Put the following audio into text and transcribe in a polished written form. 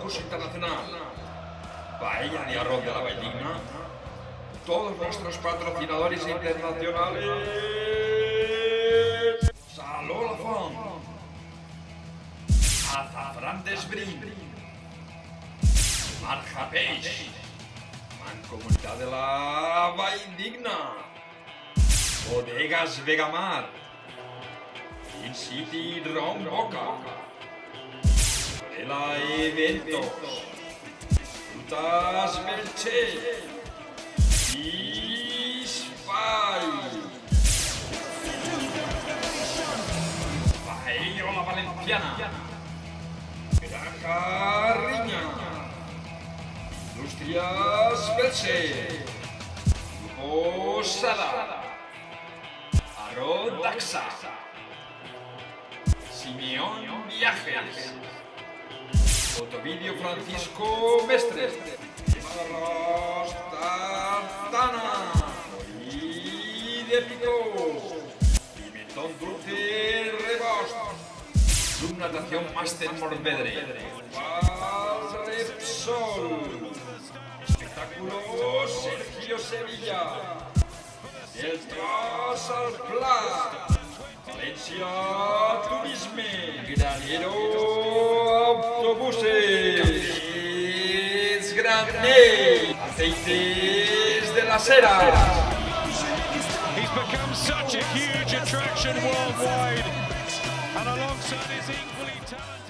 Concurso Internacional Paella de Arroz de la Valldigna, todos nuestros patrocinadores internacionales: Saló la Font, Azafrán d'Esbrin, Marja Peix, Mancomunitat de la Valldigna, Bodegas Vegamar, In City Ron Boca, Varela Eventos, Frutas Belche, Isfai, Paella La Valenciana, Granja Riña, Industrias Belche, Grupo Sada, Arroz Daxa, Simeón Viajes, Fotovideo Francisco Mestre, Arroz Tartana, y de Pico, Pimentón Dulce Rebost, Club Natación Máster Morvedre, Val Repsol, Espectáculos Sergio Sevilla, El Tras al Pla, Valencia Turisme, Granero Autobuses, Grande, Aceites de la Sera. He's become such a huge attraction worldwide, and alongside his equally talented